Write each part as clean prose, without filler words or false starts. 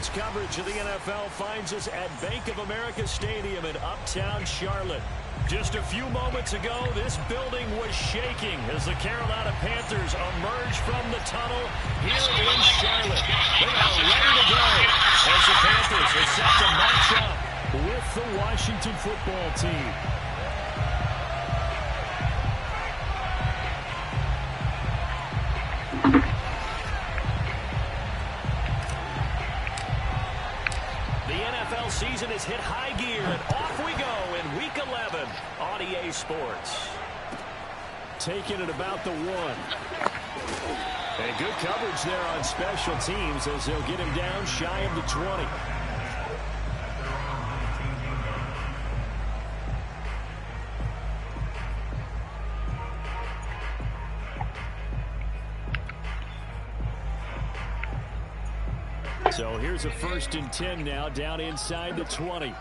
Sports coverage of the NFL finds us at Bank of America Stadium in Uptown Charlotte. Just a few moments ago, this building was shaking as the Carolina Panthers emerged from the tunnel here in Charlotte. They are ready to go as the Panthers are set to match up with the Washington football team. Season has hit high gear, and off we go in Week 11 on EA Sports. Taking it about the 1. And good coverage there on special teams as they'll get him down shy of the 20. So here's a 1st and 10 now, down inside the 20.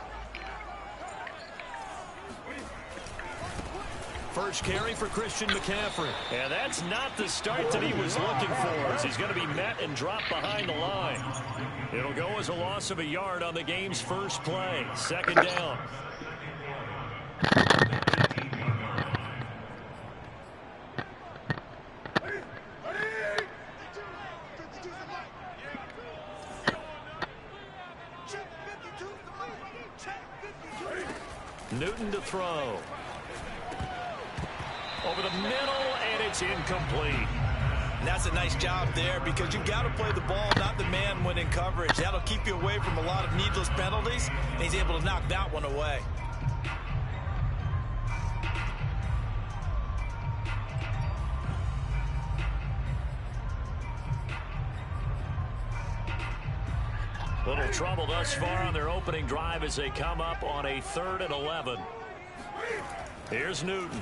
First carry for Christian McCaffrey. And that's not the start that he was looking for, as he's going to be met and dropped behind the line. It'll go as a loss of a yard on the game's first play. 2nd down. Newton to throw. Over the middle, and it's incomplete. And that's a nice job there because you've got to play the ball, not the man when in coverage. That'll keep you away from a lot of needless penalties, and he's able to knock that one away. Little trouble thus far on their opening drive as they come up on a 3rd and 11. Here's Newton.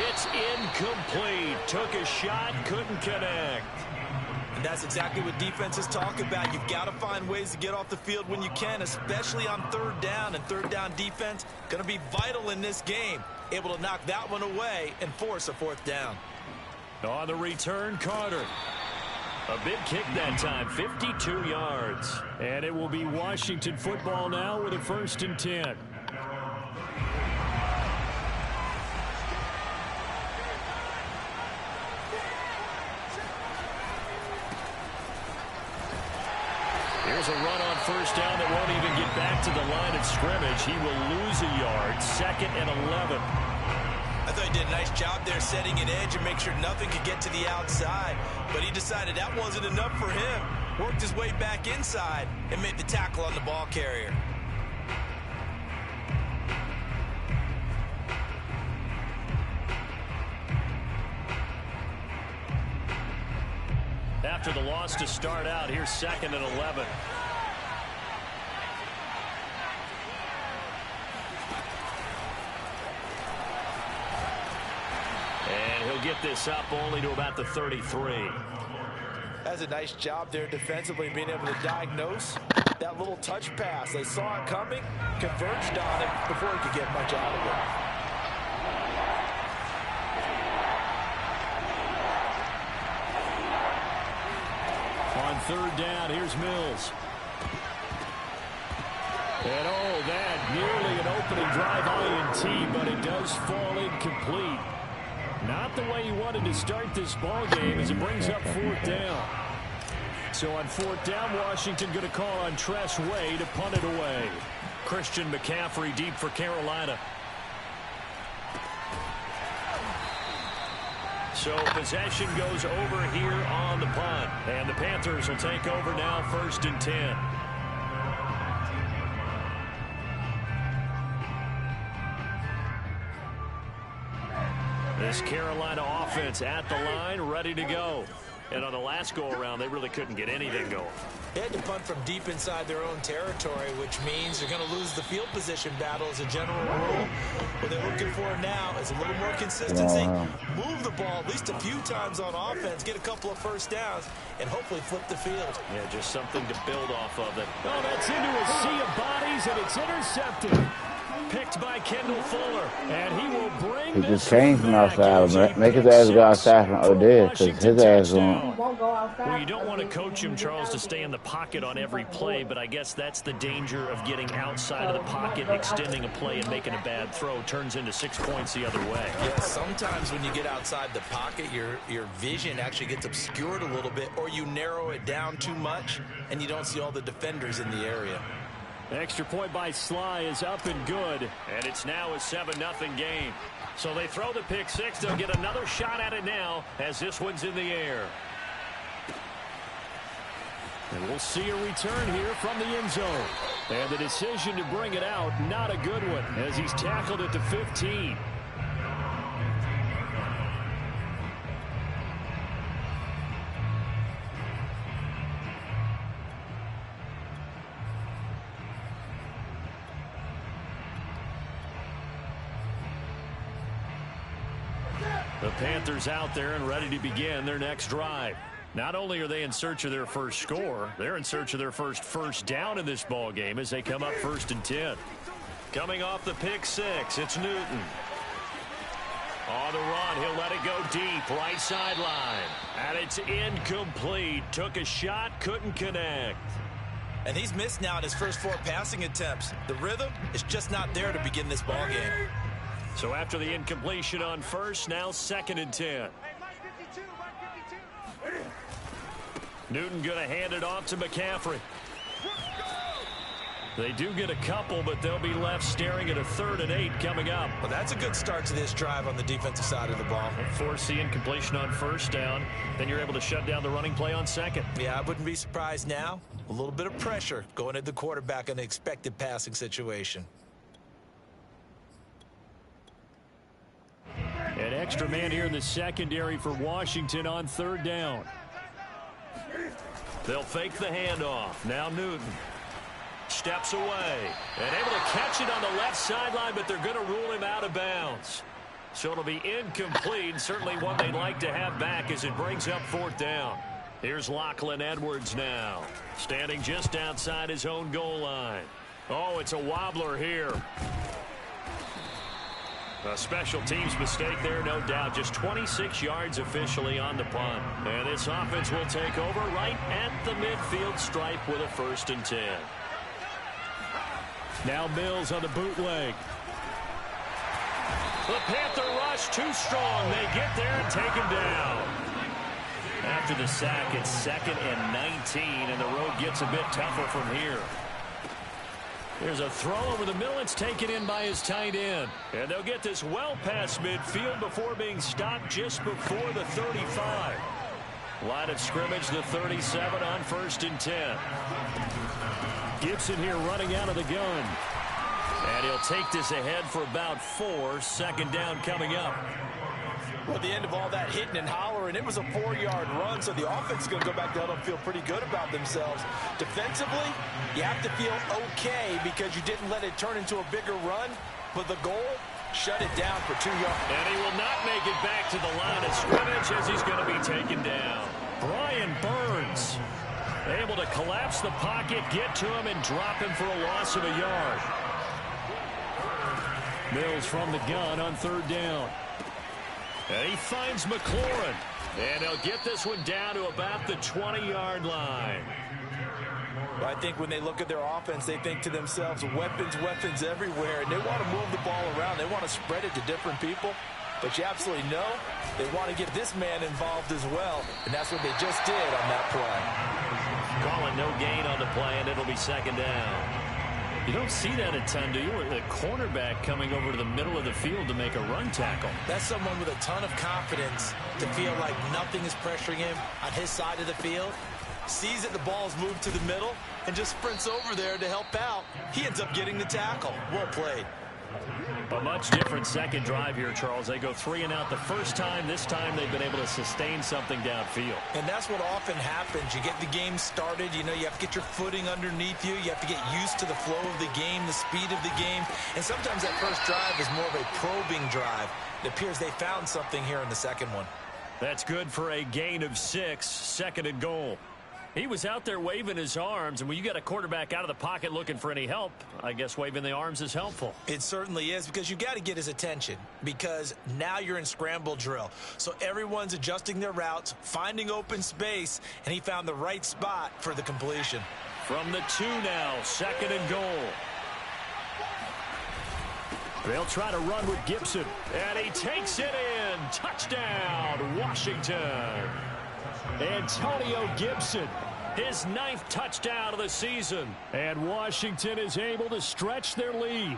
It's incomplete. Took a shot, couldn't connect. And that's exactly what defenses talk about. You've got to find ways to get off the field when you can, especially on 3rd down. And 3rd down defense going to be vital in this game. Able to knock that one away and force a 4th down. On the return, Carter. A big kick that time, 52 yards. And it will be Washington football now with a 1st and 10. Here's a run on 1st down that won't even get back to the line of scrimmage. He will lose a yard, 2nd and 11. I thought he did a nice job there setting an edge and make sure nothing could get to the outside. But he decided that wasn't enough for him. Worked his way back inside and made the tackle on the ball carrier. After the loss to start out, here's 2nd and 11. And he'll get this up only to about the 33. That's a nice job there defensively, being able to diagnose that little touch pass. They saw it coming, converged on it before he could get much out of it. On 3rd down, here's Mills. And oh, that nearly an opening drive INT, but it does fall incomplete. Not the way he wanted to start this ball game as it brings up 4th down. So on 4th down, Washington going to call on Tress Way to punt it away. Christian McCaffrey deep for Carolina. So possession goes over here on the punt. And the Panthers will take over now, 1st and 10. This Carolina offense at the line, ready to go. And on the last go-around, they really couldn't get anything going. They had to punt from deep inside their own territory, which means they're going to lose the field position battle as a general rule. What they're looking for now is a little more consistency. Move the ball at least a few times on offense, get a couple of 1st downs, and hopefully flip the field. Yeah, just something to build off of it. Oh, that's into a sea of bodies, and it's intercepted. Picked by Kendall Fuller, and he will bring He this just came from back as outside. a Make his pick ass go six outside from for Odell, because Washington his ass touchdown. won't. Well, you don't want to coach him, Charles, to stay in the pocket on every play, but I guess that's the danger of getting outside of the pocket, extending a play, and making a bad throw. Turns into 6 points the other way. Yeah, sometimes when you get outside the pocket, your vision actually gets obscured a little bit, or you narrow it down too much, and you don't see all the defenders in the area. Extra point by Sly is up and good, and it's now a 7-0 game. So they throw the pick six. They'll get another shot at it now as this one's in the air. And we'll see a return here from the end zone. And the decision to bring it out, not a good one, as he's tackled at the 15. The Panthers out there and ready to begin their next drive. Not only are they in search of their first score, they're in search of their first down in this ball game as they come up 1st and 10. Coming off the pick six, it's Newton. On the run, he'll let it go deep, right sideline. And it's incomplete. Took a shot, couldn't connect. And he's missed now in his first 4 passing attempts. The rhythm is just not there to begin this ball game. So after the incompletion on first, now 2nd and 10. Newton going to hand it off to McCaffrey. They do get a couple, but they'll be left staring at a 3rd and 8 coming up. Well, that's a good start to this drive on the defensive side of the ball. Force the incompletion on first down. Then you're able to shut down the running play on second. Yeah, I wouldn't be surprised now. A little bit of pressure going at the quarterback in an expected passing situation. An extra man here in the secondary for Washington on 3rd down. They'll fake the handoff. Now Newton steps away and able to catch it on the left sideline, but they're going to rule him out of bounds. So it'll be incomplete. Certainly one they'd like to have back as it brings up 4th down. Here's Lachlan Edwards now, standing just outside his own goal line. Oh, it's a wobbler here. A special teams mistake there, no doubt. Just 26 yards officially on the punt. And this offense will take over right at the midfield stripe with a 1st and 10. Now Mills on the bootleg. The Panther rush too strong. They get there and take him down. After the sack, it's 2nd and 19, and the road gets a bit tougher from here. There's a throw over the middle. It's taken in by his tight end. And they'll get this well past midfield before being stopped just before the 35. Line of scrimmage, the 37 on 1st and 10. Gibson here running out of the gun. And he'll take this ahead for about 4. 2nd down coming up. Well, at the end of all that hitting and hollering, it was a 4-yard run, so the offense is going to go back down and feel pretty good about themselves. Defensively, you have to feel okay because you didn't let it turn into a bigger run, but the goal, shut it down for 2 yards. And he will not make it back to the line of scrimmage as he's going to be taken down. Brian Burns able to collapse the pocket, get to him, and drop him for a loss of a yard. Mills from the gun on 3rd down. And he finds McLaurin. And he'll get this one down to about the 20-yard line. I think when they look at their offense, they think to themselves, weapons, weapons everywhere. And they want to move the ball around. They want to spread it to different people. But you absolutely know they want to get this man involved as well. And that's what they just did on that play. Calling no gain on the play, and it'll be 2nd down. You don't see that a ton, do you? The cornerback coming over to the middle of the field to make a run tackle. That's someone with a ton of confidence to feel like nothing is pressuring him on his side of the field. Sees that the ball's moved to the middle and just sprints over there to help out. He ends up getting the tackle. Well played. A much different second drive here, Charles. They go 3 and out the first time. This time they've been able to sustain something downfield. And that's what often happens. You get the game started. You know, you have to get your footing underneath you. You have to get used to the flow of the game, the speed of the game. And sometimes that first drive is more of a probing drive. It appears they found something here in the second one. That's good for a gain of 6. 2nd and goal. He was out there waving his arms, and when you got a quarterback out of the pocket looking for any help, I guess waving the arms is helpful. It certainly is, because you've got to get his attention, because now you're in scramble drill. So everyone's adjusting their routes, finding open space, and he found the right spot for the completion. From the 2 now, 2nd and goal. They'll try to run with Gibson, and he takes it in. Touchdown, Washington. Antonio Gibson, his 9th touchdown of the season. And Washington is able to stretch their lead.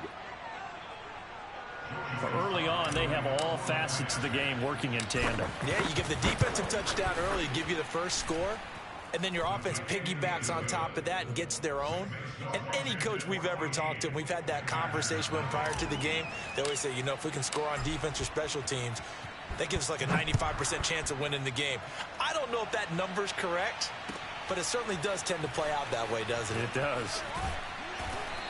Early on, they have all facets of the game working in tandem. Yeah, you give the defensive touchdown early, give you the first score, and then your offense piggybacks on top of that and gets their own. And any coach we've ever talked to, we've had that conversation with prior to the game, they always say, you know, if we can score on defense or special teams, that gives like a 95% chance of winning the game. I don't know if that number's correct, but it certainly does tend to play out that way, doesn't it? It does.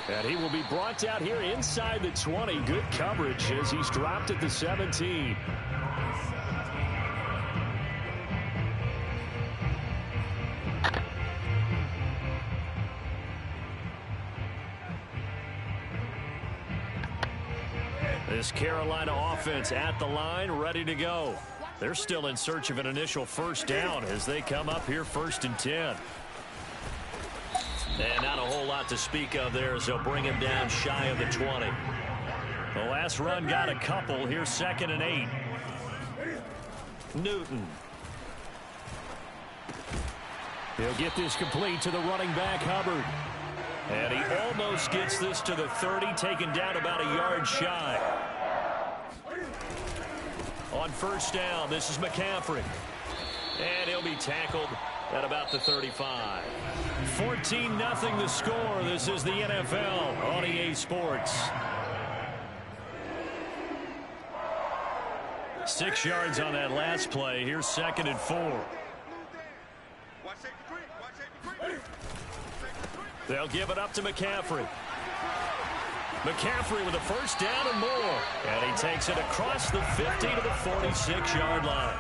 And he will be brought out here inside the 20. Good coverage as he's dropped at the 17. This Carolina offense at the line, ready to go. They're still in search of an initial first down as they come up here 1st and 10. And not a whole lot to speak of there as they'll bring him down shy of the 20. The last run got a couple. Here's 2nd and 8. Newton. He'll get this complete to the running back, Hubbard. And he almost gets this to the 30, taken down about a yard shy. On first down, this is McCaffrey. And he'll be tackled at about the 35. 14-0 the score. This is the NFL on EA Sports. 6 yards on that last play. Here's 2nd and 4. They'll give it up to McCaffrey. McCaffrey with a first down and more. And he takes it across the 50 to the 46-yard line.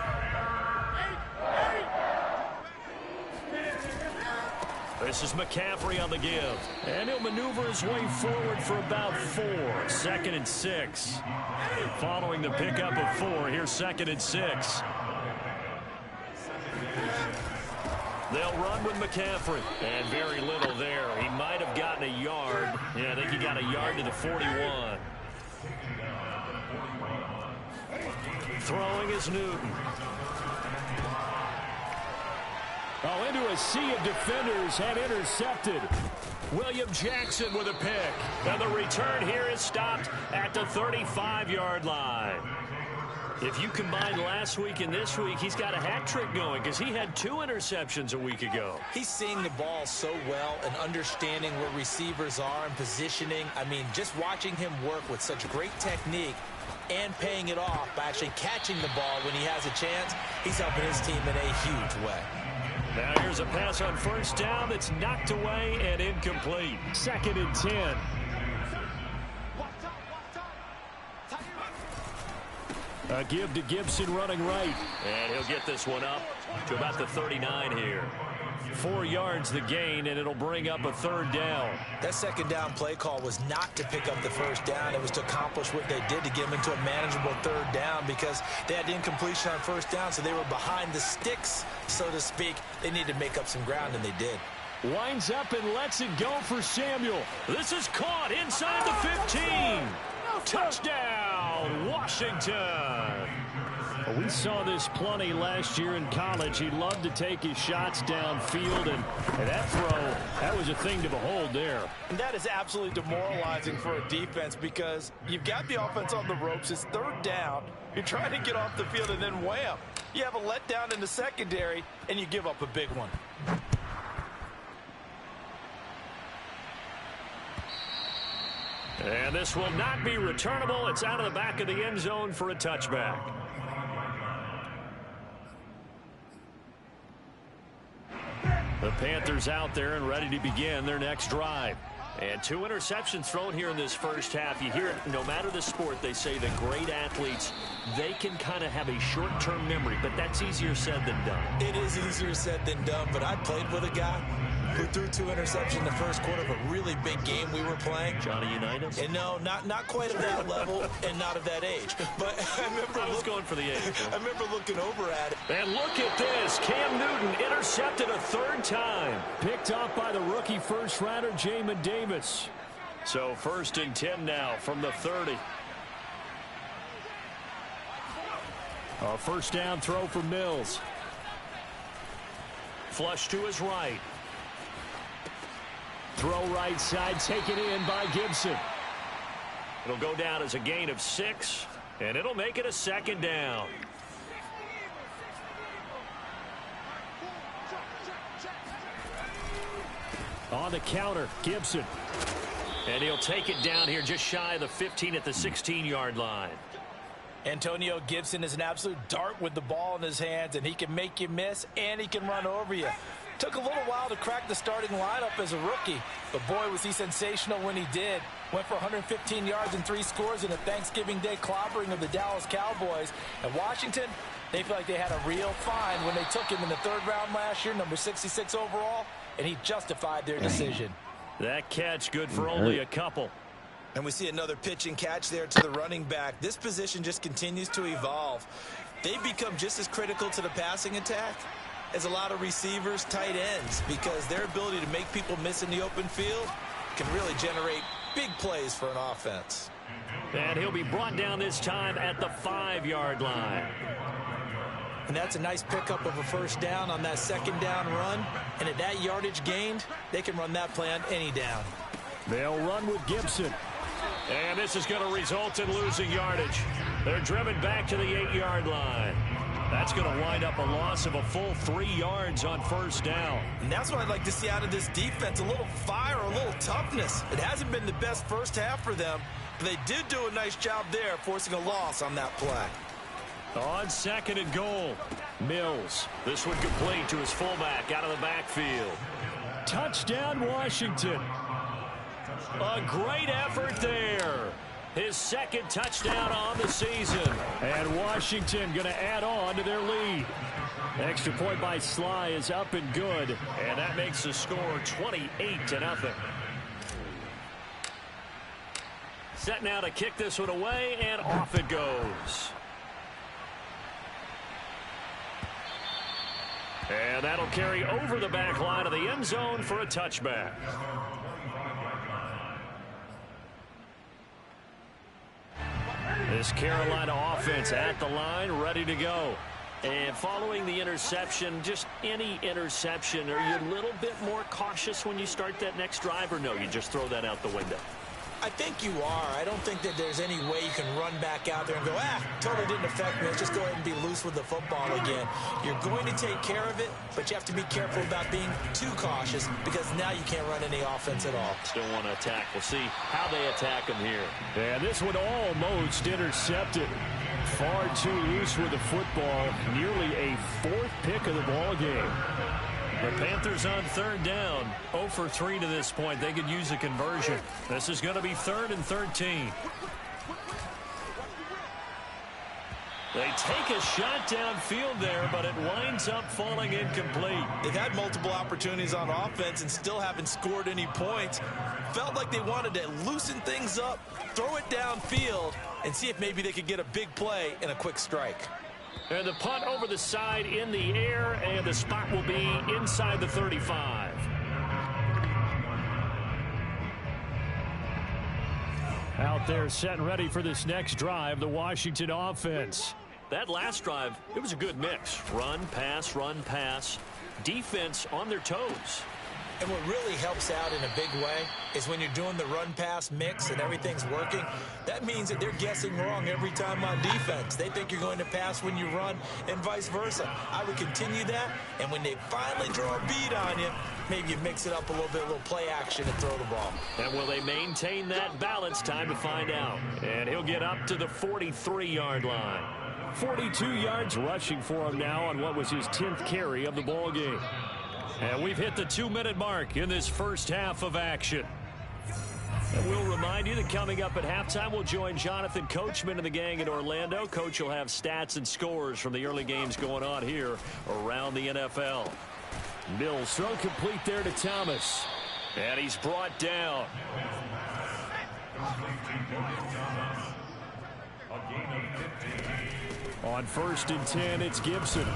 This is McCaffrey on the give. And he'll maneuver his way forward for about 4. 2nd and 6. Following the pickup of 4, here's 2nd and 6. They'll run with McCaffrey. And very little there. He might have gotten a yard. Yeah, I think he got a yard to the 41. Throwing is Newton. Oh, into a sea of defenders, and intercepted. William Jackson with a pick. And the return here is stopped at the 35-yard line. If you combine last week and this week, he's got a hat trick going because he had 2 interceptions a week ago. He's seeing the ball so well and understanding where receivers are and positioning. I mean, just watching him work with such great technique and paying it off by actually catching the ball when he has a chance, he's helping his team in a huge way. Now here's a pass on first down that's knocked away and incomplete. 2nd and 10. A give to Gibson running right. And he'll get this one up to about the 39 here. 4 yards the gain, and it'll bring up a 3rd down. That 2nd down play call was not to pick up the first down. It was to accomplish what they did to get them into a manageable 3rd down because they had incompletion on first down, so they were behind the sticks, so to speak. They needed to make up some ground, and they did. Winds up and lets it go for Samuel. This is caught inside the 15. Touchdown, Washington. We saw this plenty last year in college. He loved to take his shots downfield, and that throw, that was a thing to behold there. And that is absolutely demoralizing for a defense because you've got the offense on the ropes. It's 3rd down. You're trying to get off the field, and then wham, you have a letdown in the secondary, and you give up a big one. And this will not be returnable. It's out of the back of the end zone for a touchback. The Panthers out there and ready to begin their next drive. And 2 interceptions thrown here in this first half. You hear it, no matter the sport, they say that great athletes, they can kind of have a short-term memory, but that's easier said than done. It is easier said than done, but I played with a guy who threw 2 interceptions in the first quarter of a really big game we were playing. Johnny Unitas? And no, not quite of that level and not of that age. But I was going for the age. I remember looking over at it. And look at this. Cam Newton intercepted a 3rd time. Picked off by the rookie first-rounder, Jamin Davis. So 1st and 10 now from the 30. A first down throw for Mills. Flush to his right. Throw right side, taken in by Gibson. It'll go down as a gain of 6, and it'll make it a 2nd down. On the counter, Gibson. And he'll take it down here just shy of the 15 at the 16-yard line. Antonio Gibson is an absolute dart with the ball in his hands, and he can make you miss, and he can run over you. Took a little while to crack the starting lineup as a rookie, but boy, was he sensational when he did. Went for 115 yards and 3 scores in a Thanksgiving Day clobbering of the Dallas Cowboys. And Washington, they feel like they had a real find when they took him in the 3rd round last year, number 66 overall, and he justified their decision. That catch good for only a couple. And we see another pitch and catch there to the running back. This position just continues to evolve. They become just as critical to the passing attack as a lot of receivers, tight ends, because their ability to make people miss in the open field can really generate big plays for an offense. And he'll be brought down this time at the 5-yard line. And that's a nice pickup of a first down on that 2nd down run. And at that yardage gained, they can run that play on any down. They'll run with Gibson. And this is going to result in losing yardage. They're driven back to the 8-yard line. That's going to wind up a loss of a full 3 yards on first down. And that's what I'd like to see out of this defense, a little fire, a little toughness. It hasn't been the best first half for them, but they did do a nice job there, forcing a loss on that play. On 2nd and goal, Mills. This one complete to his fullback out of the backfield. Touchdown, Washington. A great effort there. His 2nd touchdown on the season. And Washington going to add on to their lead. Extra point by Sly is up and good. And that makes the score 28-0. Set now to kick this one away, and off it goes. And that'll carry over the back line of the end zone for a touchback. This Carolina offense at the line, ready to go. And following the interception, just any interception, are you a little bit more cautious when you start that next drive, or no, you just throw that out the window? I think you are. I don't think that there's any way you can run back out there and go, totally didn't affect me. Let's just go ahead and be loose with the football again. You're going to take care of it, but you have to be careful about being too cautious because now you can't run any offense at all. Still want to attack. We'll see how they attack him here. And this one almost intercepted. Far too loose with the football. Nearly a 4th pick of the ball game. The Panthers on 3rd down. 0 for 3 to this point. They could use a conversion. This is going to be 3rd and 13. They take a shot downfield there, but it winds up falling incomplete. They've had multiple opportunities on offense and still haven't scored any points. Felt like they wanted to loosen things up, throw it downfield, and see if maybe they could get a big play and a quick strike. And the punt over the side in the air, and the spot will be inside the 35. Out there set and ready for this next drive, the Washington offense. That last drive, it was a good mix. Run, pass, defense on their toes. And what really helps out in a big way is when you're doing the run-pass mix and everything's working, that means that they're guessing wrong every time on defense. They think you're going to pass when you run and vice versa. I would continue that, and when they finally draw a bead on you, maybe you mix it up a little bit, a little play action and throw the ball. And will they maintain that balance? Time to find out. And he'll get up to the 43-yard line. 42 yards rushing for him now on what was his 10th carry of the ball game. And we've hit the 2-minute mark in this first half of action. And we'll remind you that coming up at halftime, we'll join Jonathan Coachman and the gang in Orlando. Coach will have stats and scores from the early games going on here around the NFL. Mills throw complete there to Thomas. And he's brought down. On 1st and 10, it's Gibson.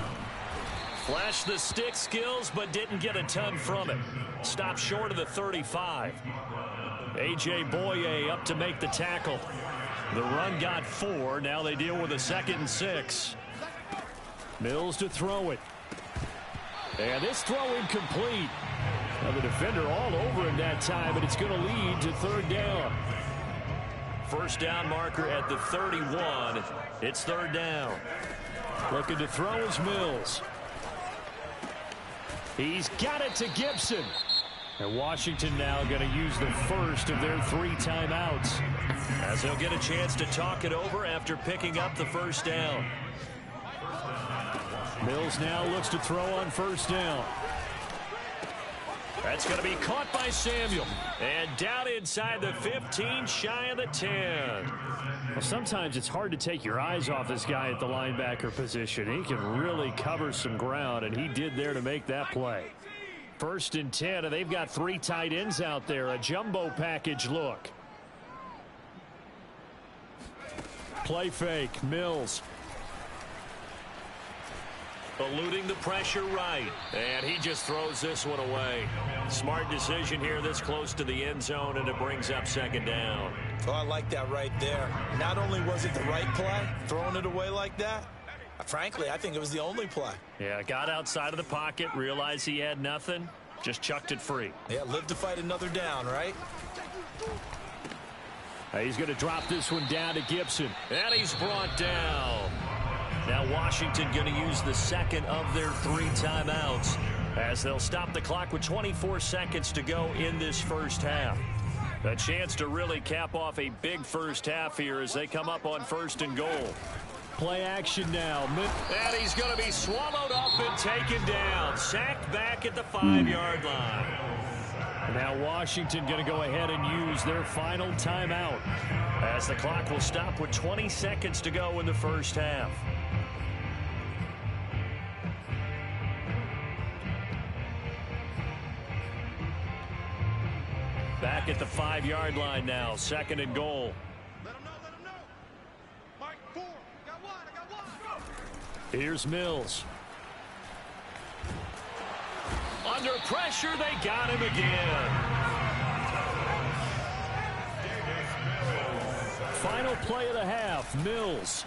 Flashed the stick skills, but didn't get a ton from it. Stopped short of the 35. A.J. Boye up to make the tackle. The run got 4. Now they deal with a 2nd and 6. Mills to throw it. And this throw incomplete. Now the defender all over him that time, but it's going to lead to 3rd down. First down marker at the 31. It's 3rd down. Looking to throw is Mills. He's got it to Gibson. And Washington now going to use the first of their 3 timeouts. As he'll get a chance to talk it over after picking up the first down. Mills now looks to throw on 1st down. That's going to be caught by Samuel. And down inside the 15, shy of the 10. Well, sometimes it's hard to take your eyes off this guy at the linebacker position. He can really cover some ground, and he did there to make that play. 1st and 10, and they've got 3 tight ends out there. A jumbo package look. Play fake, Mills. Eluding the pressure right. And he just throws this one away. Smart decision here this close to the end zone, and it brings up 2nd down. Oh, I like that right there. Not only was it the right play, throwing it away like that, frankly, I think it was the only play. Yeah, got outside of the pocket, realized he had nothing, just chucked it free. Yeah, live to fight another down, right? He's going to drop this one down to Gibson. And he's brought down. Now Washington going to use the 2nd of their 3 timeouts as they'll stop the clock with 24 seconds to go in this first half. A chance to really cap off a big first half here as they come up on 1st and goal. Play action now. And he's going to be swallowed up and taken down. Sacked back at the 5-yard line. Now Washington going to go ahead and use their final timeout as the clock will stop with 20 seconds to go in the first half. Back at the 5-yard line now, 2nd and goal. Let him know. Mike, 4. I got one. Here's Mills. Under pressure, they got him again. Final play of the half, Mills.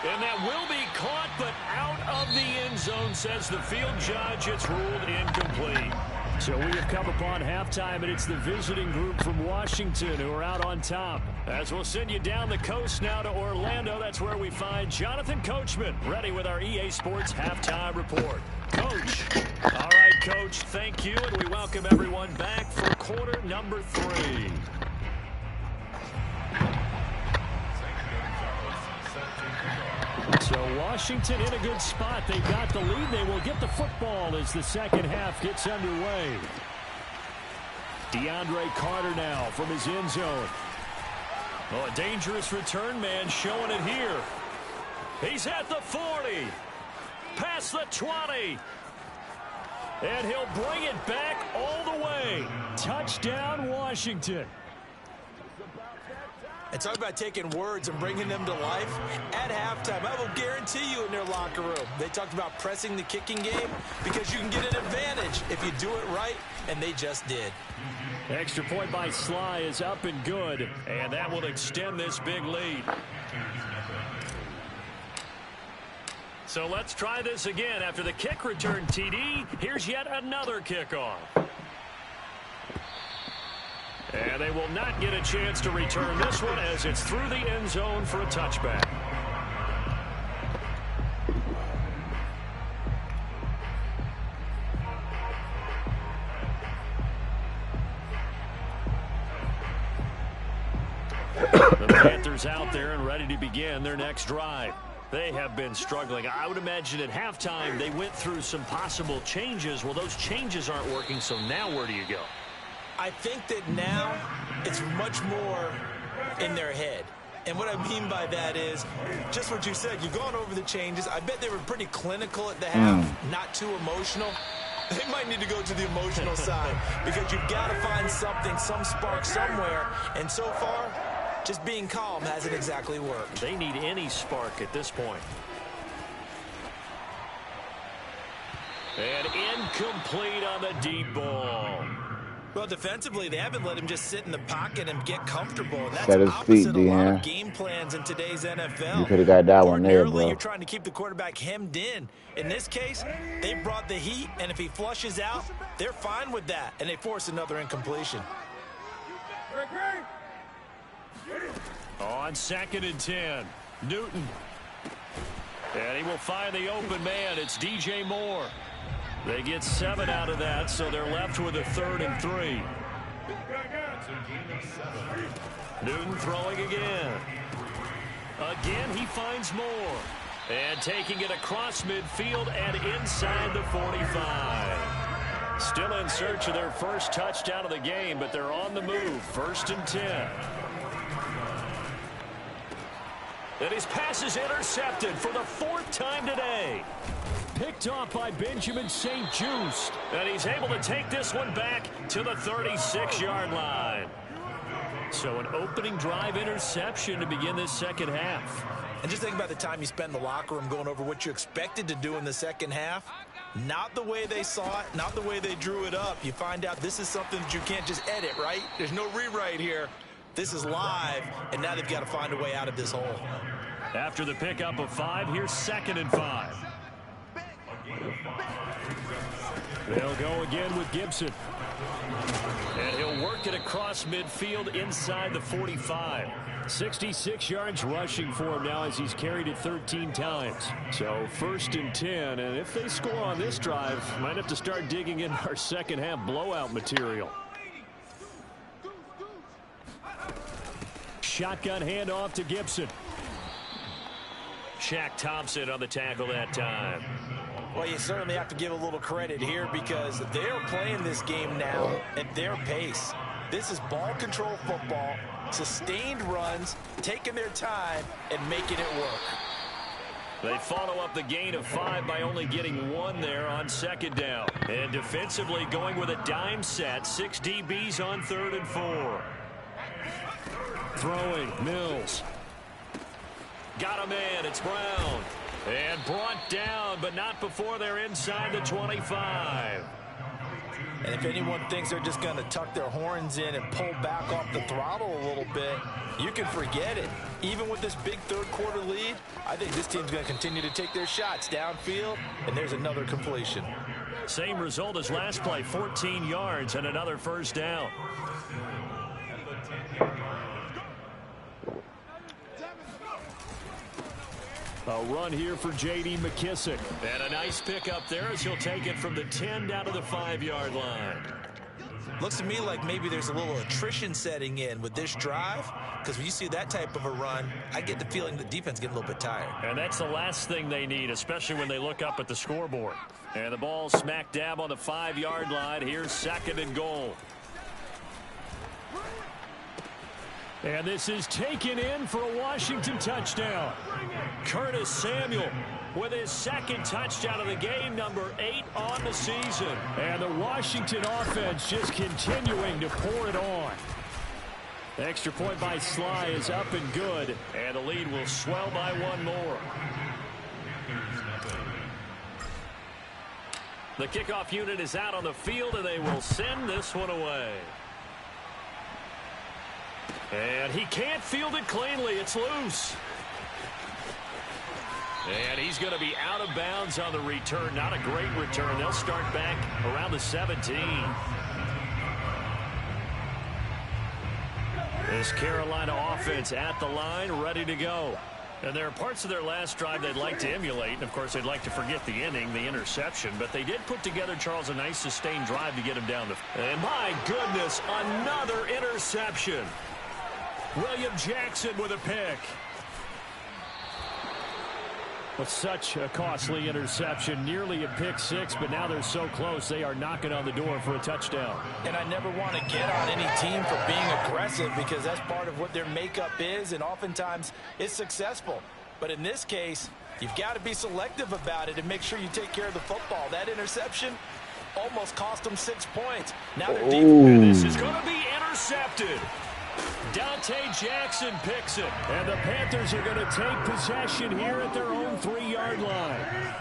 And that will be caught, but out of the end zone, says the field judge. It's ruled incomplete. So we have come upon halftime, and it's the visiting group from Washington who are out on top. As we'll send you down the coast now to Orlando, that's where we find Jonathan Coachman, ready with our EA Sports Halftime Report. Coach. All right, Coach, thank you, and we welcome everyone back for quarter number 3. So Washington in a good spot. They've got the lead. They will get the football as the second half gets underway. DeAndre Carter now from his end zone. Oh, a dangerous return man showing it here. He's at the 40. Past the 20. And he'll bring it back all the way. Touchdown, Washington. And talk about taking words and bringing them to life. At halftime, I will guarantee you in their locker room, they talked about pressing the kicking game because you can get an advantage if you do it right, and they just did. Extra point by Sly is up and good. And that will extend this big lead. So let's try this again. After the kick return TD, here's yet another kickoff. And they will not get a chance to return this one as it's through the end zone for a touchback. The Panthers out there and ready to begin their next drive. They have been struggling. I would imagine at halftime they went through some possible changes. Well, those changes aren't working, so now where do you go? I think that now it's much more in their head. And what I mean by that is just what you said. You've gone over the changes. I bet they were pretty clinical at the half, not too emotional. They might need to go to the emotional side because you've got to find something, some spark somewhere. And so far, just being calm hasn't exactly worked. They need any spark at this point. And incomplete on the deep ball. Well, defensively, they haven't let him just sit in the pocket and get comfortable. And that's Set his feet, opposite a lot of Deanne. game plans in today's NFL. You could have got that one there, Ordinarily, bro. you're trying to keep the quarterback hemmed in. In this case, they brought the heat, and if he flushes out, they're fine with that, and they force another incompletion. On 2nd and 10, Newton. And he will find the open man. It's DJ Moore. They get 7 out of that, so they're left with a 3rd and 3. Newton throwing again. Again, he finds Moore. And taking it across midfield and inside the 45. Still in search of their first touchdown of the game, but they're on the move. 1st and 10. And his pass is intercepted for the 4th time today. Picked off by Benjamin St. Just. And he's able to take this one back to the 36-yard line. So an opening drive interception to begin this second half. And just think about the time you spent in the locker room going over what you expected to do in the second half. Not the way they saw it, not the way they drew it up. You find out this is something that you can't just edit, right? There's no rewrite here. This is live, and now they've got to find a way out of this hole. After the pickup of 5, here's 2nd and 5. They'll go again with Gibson. And he'll work it across midfield inside the 45. 66 yards rushing for him now as he's carried it 13 times. So 1st and 10, and if they score on this drive, might have to start digging in our second half blowout material. Shotgun handoff to Gibson. Shaq Thompson on the tackle that time. Well, you certainly have to give a little credit here because they're playing this game now at their pace. This is ball control football, sustained runs, taking their time, and making it work. They follow up the gain of 5 by only getting 1 there on 2nd down. And defensively going with a dime set, 6 DBs on 3rd and 4. Throwing, Mills. Got a man, it's Brown. And brought down, but not before they're inside the 25. And if anyone thinks they're just going to tuck their horns in and pull back off the throttle a little bit, you can forget it. Even with this big 3rd quarter lead, I think this team's going to continue to take their shots downfield, and there's another completion. Same result as last play, 14 yards and another 1st down. A run here for J.D. McKissick. And a nice pickup there as he'll take it from the 10 down to the 5-yard line. Looks to me like maybe there's a little attrition setting in with this drive, because when you see that type of a run, I get the feeling the defense getting a little bit tired. And that's the last thing they need, especially when they look up at the scoreboard. And the ball smack dab on the 5-yard line. Here's 2nd and goal. And this is taken in for a Washington touchdown. Curtis Samuel with his 2nd touchdown of the game, number 8 on the season. And the Washington offense just continuing to pour it on. The extra point by Sly is up and good, and the lead will swell by 1 more. The kickoff unit is out on the field, and they will send this one away. And he can't field it cleanly. It's loose. And he's going to be out of bounds on the return. Not a great return. They'll start back around the 17. This Carolina offense at the line, ready to go. And there are parts of their last drive they'd like to emulate. And, of course, they'd like to forget the inning, the interception. But they did put together, Charles, a nice sustained drive to get him down the field. And, my goodness, another interception. William Jackson with a pick. Well, such a costly interception, nearly a pick six, but now they're so close they are knocking on the door for a touchdown. And I never want to get on any team for being aggressive because that's part of what their makeup is, and oftentimes it's successful. But in this case, you've got to be selective about it and make sure you take care of the football. That interception almost cost them 6 points. Now they're deep. And this is going to be intercepted. Dante Jackson picks it, and the Panthers are going to take possession here at their own 3-yard line.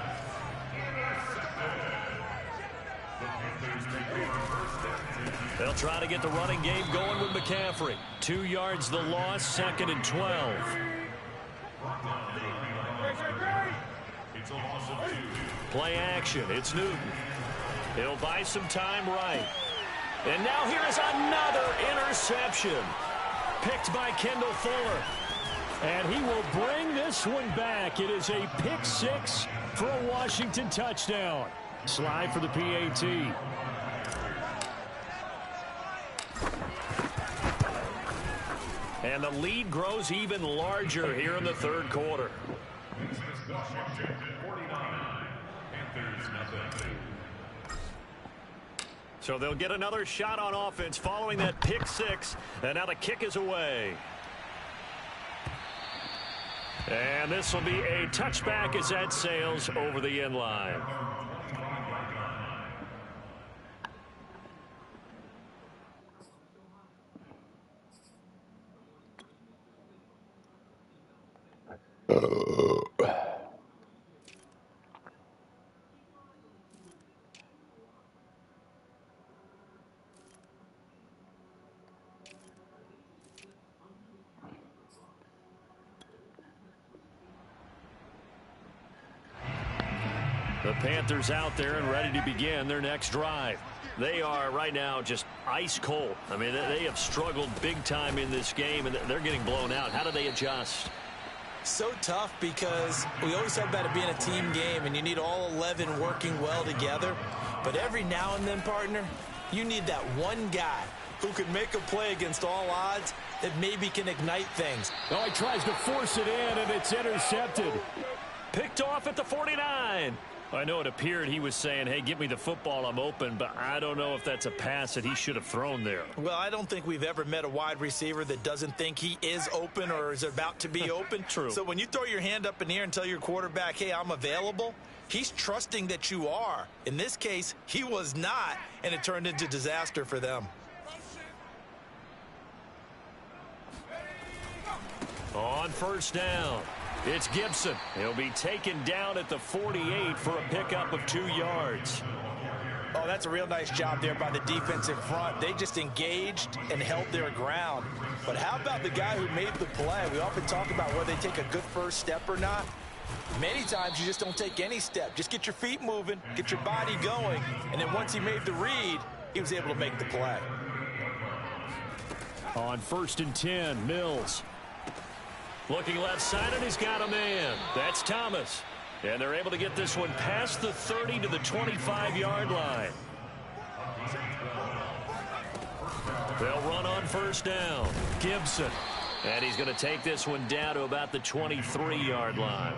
They'll try to get the running game going with McCaffrey. 2 yards the loss, 2nd and 12. Play action, it's Newton. He'll buy some time right. And now here is another interception. Picked by Kendall Fuller. And he will bring this one back. It is a pick six for a Washington touchdown. Slide for the PAT. And the lead grows even larger here in the third quarter. So they'll get another shot on offense following that pick six. And now the kick is away. And this will be a touchback as that sails over the end line. The Panthers out there and ready to begin their next drive. They are right now just ice cold. I mean, they have struggled big time in this game, and they're getting blown out. How do they adjust? So tough because we always talk about it being a team game, and you need all 11 working well together. But every now and then, partner, you need that one guy who can make a play against all odds that maybe can ignite things. Oh, he tries to force it in, and it's intercepted. Picked off at the 49. I know it appeared he was saying, hey, give me the football, I'm open, but I don't know if that's a pass that he should have thrown there. Well, I don't think we've ever met a wide receiver that doesn't think he is open or is about to be open. True. So when you throw your hand up in the air and tell your quarterback, hey, I'm available, he's trusting that you are. In this case, he was not, and it turned into disaster for them. On first down, it's Gibson. He'll be taken down at the 48 for a pickup of 2 yards. Oh, that's a real nice job there by the defensive front. They just engaged and held their ground. But how about the guy who made the play? We often talk about whether they take a good first step or not. Many times you just don't take any step. Just get your feet moving, get your body going, and then once he made the read, he was able to make the play. On first and 10, Mills. Looking left side, and he's got a man. That's Thomas. And they're able to get this one past the 30 to the 25-yard line. They'll run on first down. Gibson. And he's going to take this one down to about the 23-yard line.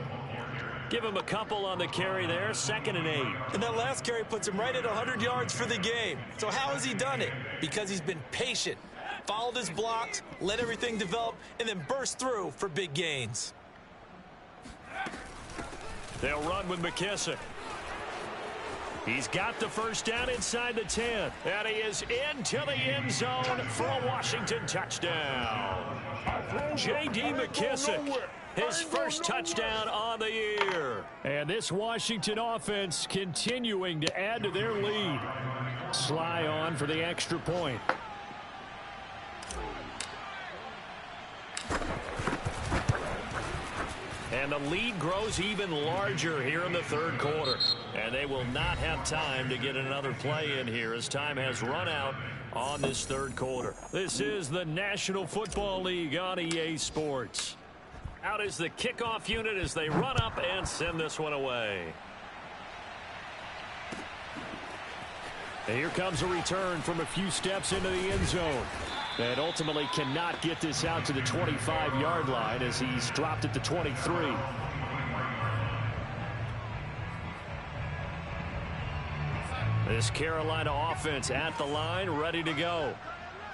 Give him a couple on the carry there, 2nd and 8. And that last carry puts him right at 100 yards for the game. So how has he done it? Because he's been patient. Followed his blocks, let everything develop, and then burst through for big gains. They'll run with McKissick. He's got the first down inside the 10. And he is into the end zone for a Washington touchdown. J.D. McKissick, his first touchdown on the year. And this Washington offense continuing to add to their lead. Sly on for the extra point. And the lead grows even larger here in the third quarter. And they will not have time to get another play in here as time has run out on this third quarter. This is the National Football League on EA Sports. Out is the kickoff unit as they run up and send this one away. And here comes a return from a few steps into the end zone. And ultimately cannot get this out to the 25-yard line as he's dropped at the 23. This Carolina offense at the line, ready to go.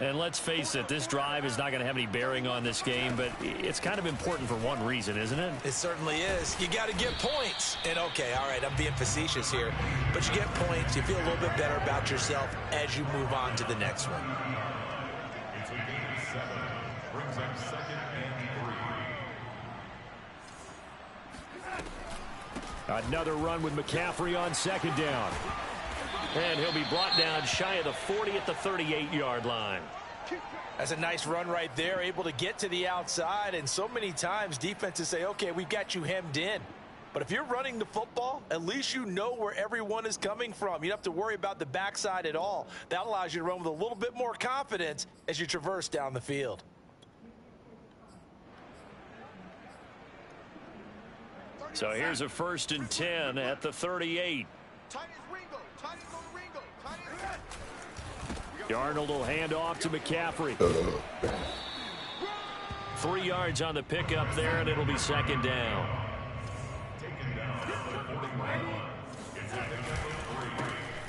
And let's face it, this drive is not going to have any bearing on this game, but it's kind of important for one reason, isn't it? It certainly is. You got to get points. And, okay, all right, I'm being facetious here. But you get points, you feel a little bit better about yourself as you move on to the next one. It's a game 7. Brings up 2nd and 3. Another run with McCaffrey on 2nd down. And he'll be brought down shy of the 40 at the 38-yard line. That's a nice run right there, able to get to the outside. And so many times defenses say, okay, we've got you hemmed in. But if you're running the football, at least you know where everyone is coming from. You don't have to worry about the backside at all. That allows you to run with a little bit more confidence as you traverse down the field. So here's a 1st and 10 at the 38. Darnold will hand off to McCaffrey. 3 yards on the pickup there, and it'll be 2nd down.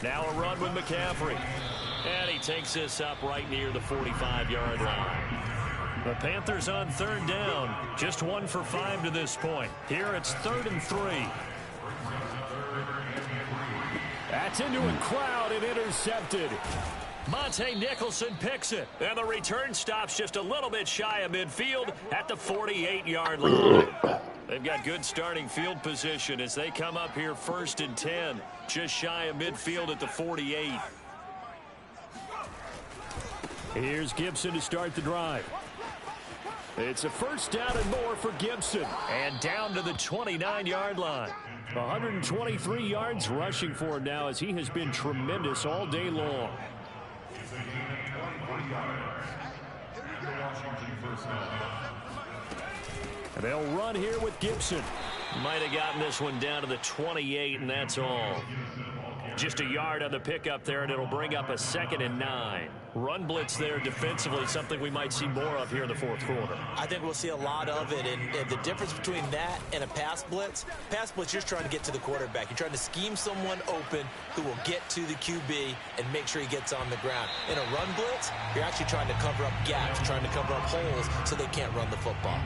Now a run with McCaffrey. And he takes this up right near the 45-yard line. The Panthers on 3rd down. Just 1 for 5 to this point. Here it's 3rd and 3. That's into a crowd and intercepted. Monte Nicholson picks it. And the return stops just a little bit shy of midfield at the 48-yard line. They've got good starting field position as they come up here 1st and 10. Just shy of midfield at the 48. Here's Gibson to start the drive. It's a 1st down and more for Gibson. And down to the 29-yard line. 123 yards rushing for him now as he has been tremendous all day long. And they'll run here with Gibson. Might have gotten this one down to the 28, and that's all. Just a yard on the pickup there, and it'll bring up a 2nd and 9. Run blitz there defensively, something we might see more of here in the 4th quarter. I think we'll see a lot of it, and the difference between that and a pass blitz, you're just trying to get to the quarterback. You're trying to scheme someone open who will get to the QB and make sure he gets on the ground. In a run blitz, you're actually trying to cover up gaps, trying to cover up holes so they can't run the football.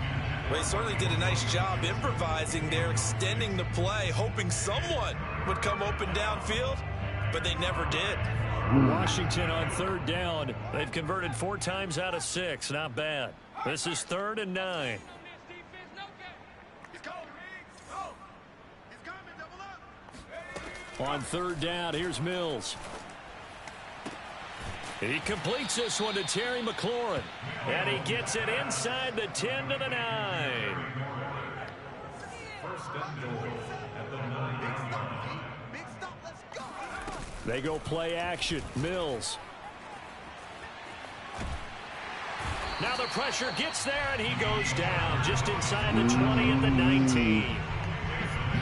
Well, he certainly did a nice job improvising there, extending the play, hoping someone would come open downfield, but they never did. Washington on 3rd down. They've converted 4 times out of 6. Not bad. This is 3rd and 9. On 3rd down, here's Mills. He completes this one to Terry McLaurin. And he gets it inside the 10 to the 9. 1st and goal at the 9. They go play action. Mills. Now the pressure gets there, and he goes down just inside the 20 at the 19.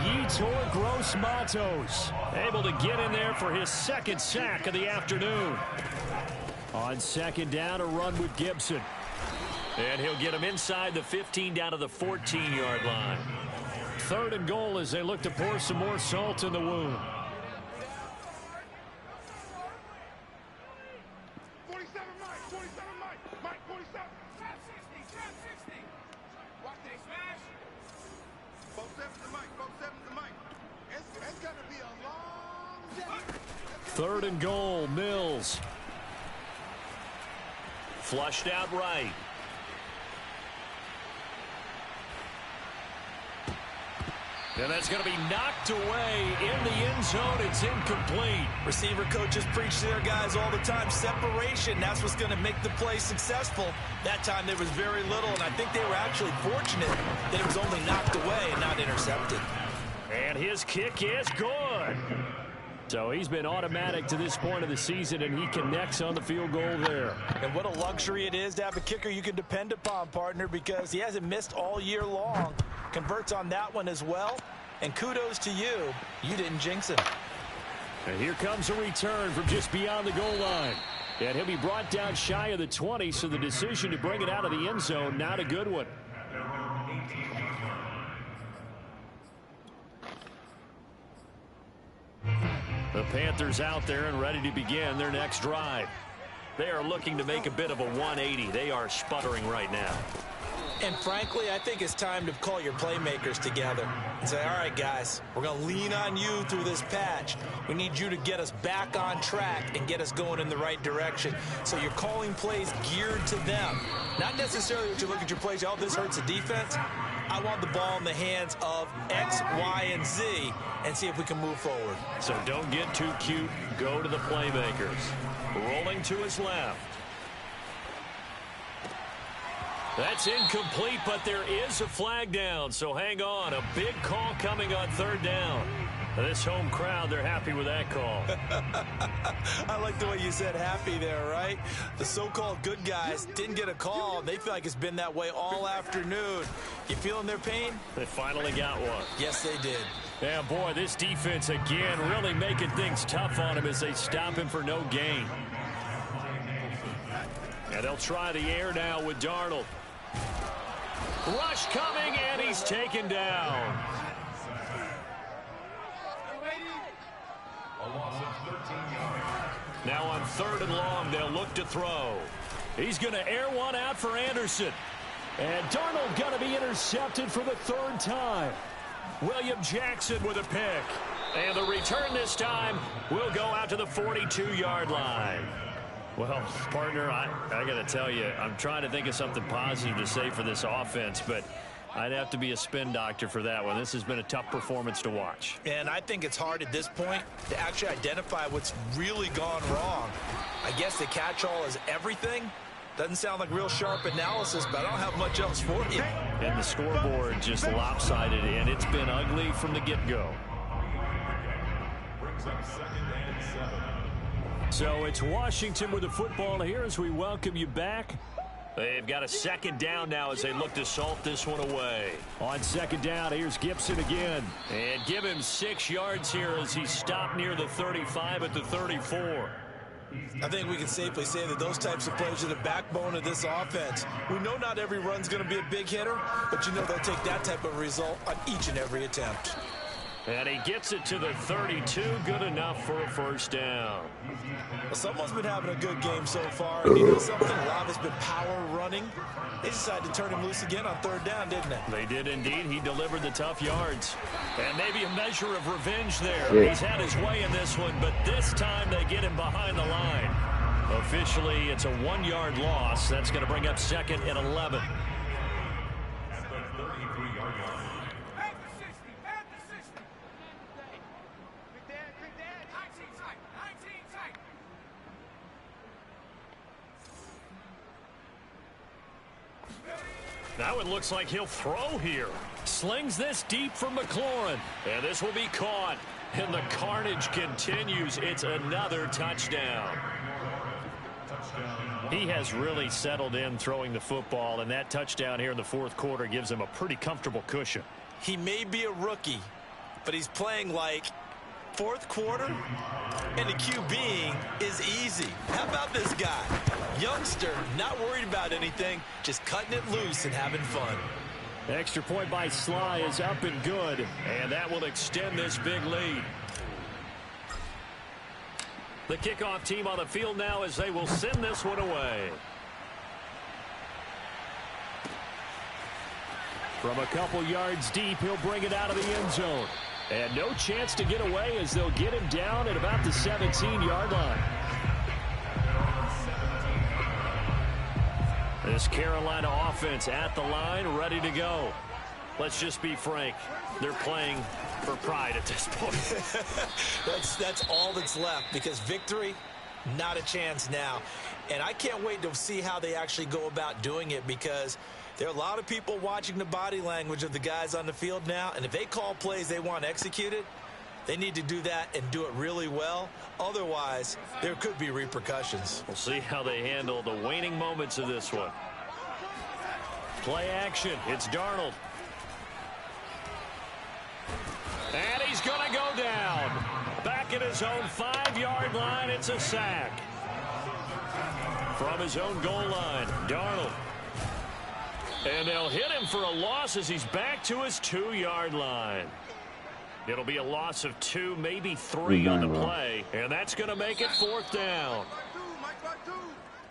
Yetur Gross-Matos able to get in there for his 2nd sack of the afternoon. On 2nd down, a run with Gibson. And he'll get him inside the 15 down to the 14-yard line. 3rd and goal as they look to pour some more salt in the wound. 47 Mike, 47. Trap 60. Watch this, smash. 47 to Mike. It's going to be a long day. 3rd and goal, Mills. Flushed out right. And that's going to be knocked away in the end zone. It's incomplete. Receiver coaches preach to their guys all the time. Separation, that's what's going to make the play successful. That time there was very little, and I think they were actually fortunate that it was only knocked away and not intercepted. And his kick is good. So he's been automatic to this point of the season, and he connects on the field goal there. And what a luxury it is to have a kicker you can depend upon, partner, because he hasn't missed all year long. Converts on that one as well. And kudos to you. You didn't jinx him. And here comes a return from just beyond the goal line. And he'll be brought down shy of the 20, so the decision to bring it out of the end zone, not a good one. The Panthers out there and ready to begin their next drive. They are looking to make a bit of a 180. They are sputtering right now. And frankly, I think it's time to call your playmakers together and say, all right, guys, we're going to lean on you through this patch. We need you to get us back on track and get us going in the right direction. So you're calling plays geared to them. Not necessarily that you look at your plays, oh, this hurts the defense. I want the ball in the hands of X, Y, and Z and see if we can move forward. So don't get too cute. Go to the playmakers. Rolling to his left. That's incomplete, but there is a flag down, so hang on. A big call coming on third down. This home crowd, they're happy with that call. I like the way you said happy there, right? The so-called good guys didn't get a call. They feel like it's been that way all afternoon. You feeling their pain? They finally got one. Yes, they did. Yeah, boy, this defense again really making things tough on him as they stop him for no gain. And they'll try the air now with Darnold. Rush coming, and he's taken down. A loss of 13 yards. Now on 3rd and long, they'll look to throw. He's going to air one out for Anderson. And Darnold going to be intercepted for the 3rd time. William Jackson with a pick. And the return this time will go out to the 42-yard line. Well, partner, I got to tell you, I'm trying to think of something positive to say for this offense, but I'd have to be a spin doctor for that one. This has been a tough performance to watch. And I think it's hard at this point to actually identify what's really gone wrong. I guess the catch-all is everything. Doesn't sound like real sharp analysis, but I don't have much else for you. And the scoreboard just lopsided, and it's been ugly from the get-go. Brings up 2nd and 7. So it's Washington with the football here as we welcome you back. They've got a 2nd down now as they look to salt this one away. On 2nd down, here's Gibson again. And give him 6 yards here as he stopped near the 35 at the 34. I think we can safely say that those types of plays are the backbone of this offense. We know not every run's going to be a big hitter, but you know they'll take that type of result on each and every attempt. And he gets it to the 32, good enough for a 1st down. Well, someone's been having a good game so far. You know something? A lot has been power running. They decided to turn him loose again on 3rd down, didn't they? They did indeed. He delivered the tough yards. And maybe a measure of revenge there. He's had his way in this one, but this time they get him behind the line. Officially, it's a 1-yard loss. That's going to bring up 2nd and 11. At the 33-yard line. Now it looks like he'll throw here. Slings this deep from McLaurin. And this will be caught. And the carnage continues. It's another touchdown. He has really settled in throwing the football, and that touchdown here in the 4th quarter gives him a pretty comfortable cushion. He may be a rookie, but he's playing like 4th quarter, and the QBing is easy. How about this guy? Youngster, not worried about anything, just cutting it loose and having fun. The extra point by Sly is up and good, and that will extend this big lead. The kickoff team on the field now as they will send this one away. From a couple yards deep, he'll bring it out of the end zone. And no chance to get away as they'll get him down at about the 17-yard line. This Carolina offense at the line, ready to go. Let's just be frank. They're playing for pride at this point. That's all that's left, because victory, not a chance now. And I can't wait to see how they actually go about doing it, because there are a lot of people watching the body language of the guys on the field now, and if they call plays they want executed, they need to do that and do it really well. Otherwise, there could be repercussions. We'll see how they handle the waning moments of this one. Play action. It's Darnold. And he's going to go down. Back at his own 5-yard line, it's a sack. From his own goal line, Darnold. And they'll hit him for a loss as he's back to his 2-yard line. It'll be a loss of 2, maybe 3 on the play, and that's going to make it 4th down.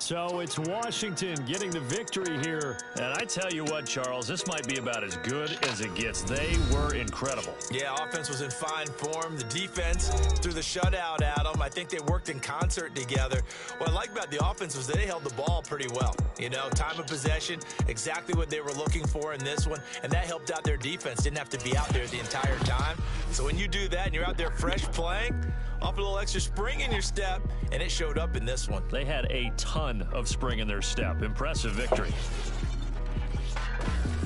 So it's Washington getting the victory here. And I tell you what, Charles, this might be about as good as it gets. They were incredible. Yeah, offense was in fine form. The defense threw the shutout at them. I think they worked in concert together. What I like about the offense was they held the ball pretty well. You know, time of possession, exactly what they were looking for in this one, and that helped out their defense. Didn't have to be out there the entire time. So when you do that and you're out there fresh playing, off a little extra spring in your step, and it showed up in this one. They had a ton of spring in their step. Impressive victory.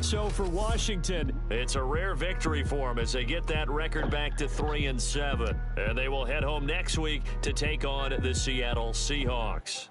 So for Washington, it's a rare victory for them as they get that record back to 3-7. And they will head home next week to take on the Seattle Seahawks.